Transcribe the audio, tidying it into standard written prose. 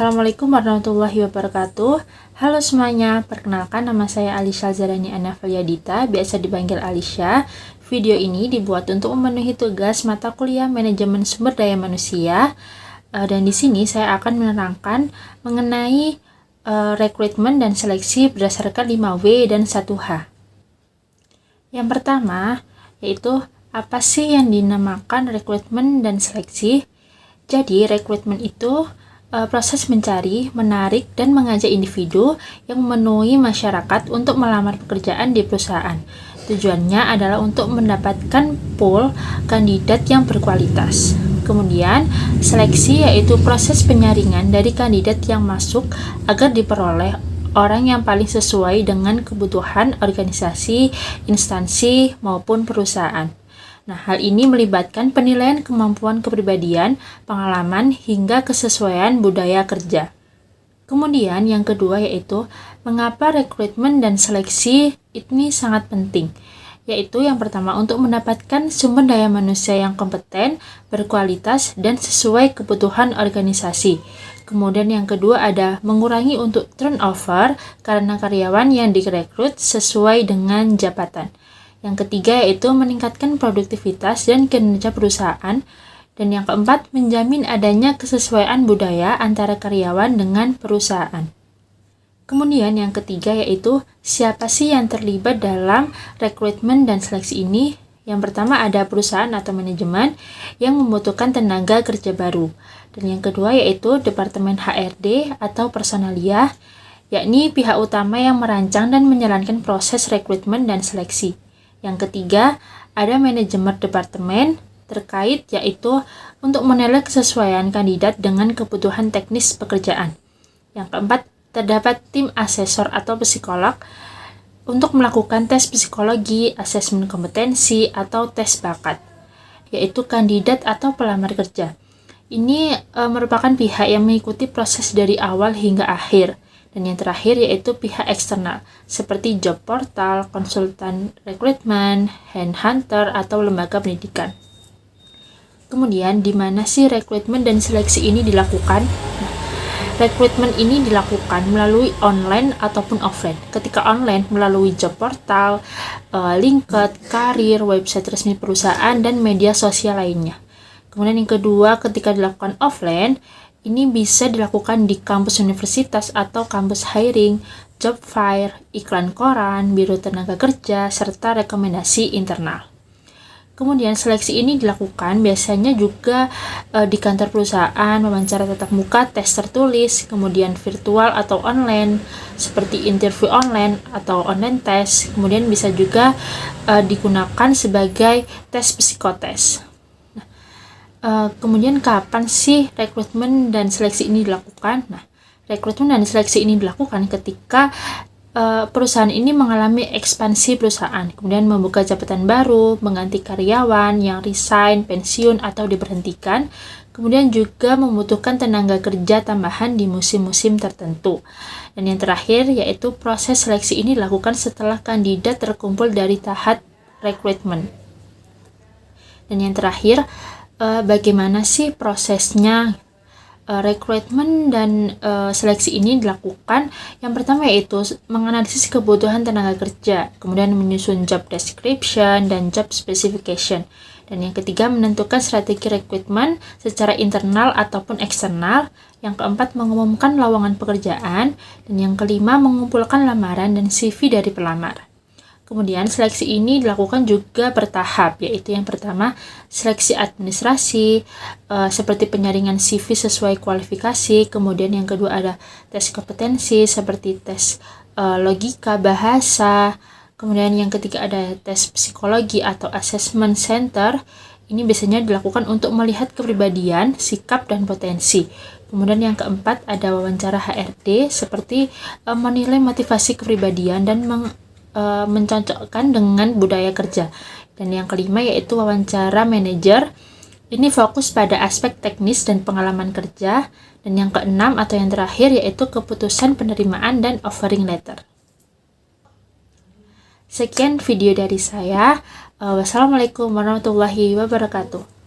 Assalamualaikum warahmatullahi wabarakatuh. Halo semuanya, perkenalkan nama saya Alisha Zarani Anafaliadita, biasa dipanggil Alisha. Video ini dibuat untuk memenuhi tugas mata kuliah Manajemen Sumber Daya Manusia. Dan di sini saya akan menerangkan mengenai rekrutmen dan seleksi berdasarkan 5W dan 1H. Yang pertama, yaitu apa sih yang dinamakan rekrutmen dan seleksi? Jadi, rekrutmen itu proses mencari, menarik, dan mengajak individu yang memenuhi masyarakat untuk melamar pekerjaan di perusahaan. Tujuannya adalah untuk mendapatkan pool kandidat yang berkualitas. Kemudian, seleksi yaitu proses penyaringan dari kandidat yang masuk agar diperoleh orang yang paling sesuai dengan kebutuhan organisasi, instansi, maupun perusahaan. Nah, hal ini melibatkan penilaian kemampuan kepribadian, pengalaman, hingga kesesuaian budaya kerja. Kemudian yang kedua yaitu mengapa rekrutmen dan seleksi ini sangat penting. Yaitu yang pertama untuk mendapatkan sumber daya manusia yang kompeten, berkualitas, dan sesuai kebutuhan organisasi. Kemudian yang kedua ada mengurangi untuk turnover karena karyawan yang direkrut sesuai dengan jabatan. Yang ketiga yaitu meningkatkan produktivitas dan kinerja perusahaan. Dan yang keempat, menjamin adanya kesesuaian budaya antara karyawan dengan perusahaan. Kemudian yang ketiga yaitu siapa sih yang terlibat dalam rekrutmen dan seleksi ini? Yang pertama ada perusahaan atau manajemen yang membutuhkan tenaga kerja baru. Dan yang kedua yaitu Departemen HRD atau personalia, yakni pihak utama yang merancang dan menjalankan proses rekrutmen dan seleksi. Yang ketiga, ada manajemen departemen terkait yaitu untuk menilai kesesuaian kandidat dengan kebutuhan teknis pekerjaan. Yang keempat, terdapat tim asesor atau psikolog untuk melakukan tes psikologi, asesmen kompetensi, atau tes bakat, yaitu kandidat atau pelamar kerja. Ini merupakan pihak yang mengikuti proses dari awal hingga akhir. Dan yang terakhir yaitu pihak eksternal, seperti job portal, konsultan rekrutmen, headhunter, atau lembaga pendidikan. Kemudian, di mana sih rekrutmen dan seleksi ini dilakukan? Nah, rekrutmen ini dilakukan melalui online ataupun offline. Ketika online, melalui job portal, LinkedIn, karir, website resmi perusahaan, dan media sosial lainnya. Kemudian yang kedua, ketika dilakukan offline, ini bisa dilakukan di kampus universitas atau kampus hiring, job fair, iklan koran, biro tenaga kerja, serta rekomendasi internal. Kemudian seleksi ini dilakukan biasanya juga di kantor perusahaan, wawancara tatap muka, tes tertulis, kemudian virtual atau online, seperti interview online atau online test. Kemudian bisa juga digunakan sebagai tes psikotes. Kemudian kapan sih rekrutmen dan seleksi ini dilakukan? Nah, rekrutmen dan seleksi ini dilakukan ketika perusahaan ini mengalami ekspansi perusahaan, kemudian membuka jabatan baru, mengganti karyawan yang resign, pensiun, atau diberhentikan, kemudian juga membutuhkan tenaga kerja tambahan di musim-musim tertentu. Dan yang terakhir yaitu proses seleksi ini dilakukan setelah kandidat terkumpul dari tahap rekrutmen. Dan yang terakhir, bagaimana sih prosesnya rekrutmen dan seleksi ini dilakukan? Yang pertama yaitu menganalisis kebutuhan tenaga kerja, kemudian menyusun job description dan job specification. Dan yang ketiga menentukan strategi rekrutmen secara internal ataupun eksternal. Yang keempat mengumumkan lowongan pekerjaan. Dan yang kelima mengumpulkan lamaran dan CV dari pelamar. Kemudian seleksi ini dilakukan juga bertahap, yaitu yang pertama seleksi administrasi, seperti penyaringan CV sesuai kualifikasi. Kemudian yang kedua ada tes kompetensi seperti tes logika, bahasa. Kemudian yang ketiga ada tes psikologi atau assessment center. Ini biasanya dilakukan untuk melihat kepribadian, sikap, dan potensi. Kemudian yang keempat ada wawancara HRD seperti menilai motivasi kepribadian dan mencocokkan dengan budaya kerja. Dan yang kelima yaitu wawancara manajer. Ini fokus pada aspek teknis dan pengalaman kerja. Dan yang keenam atau yang terakhir yaitu keputusan penerimaan dan offering letter. Sekian video dari saya. Wassalamualaikum warahmatullahi wabarakatuh.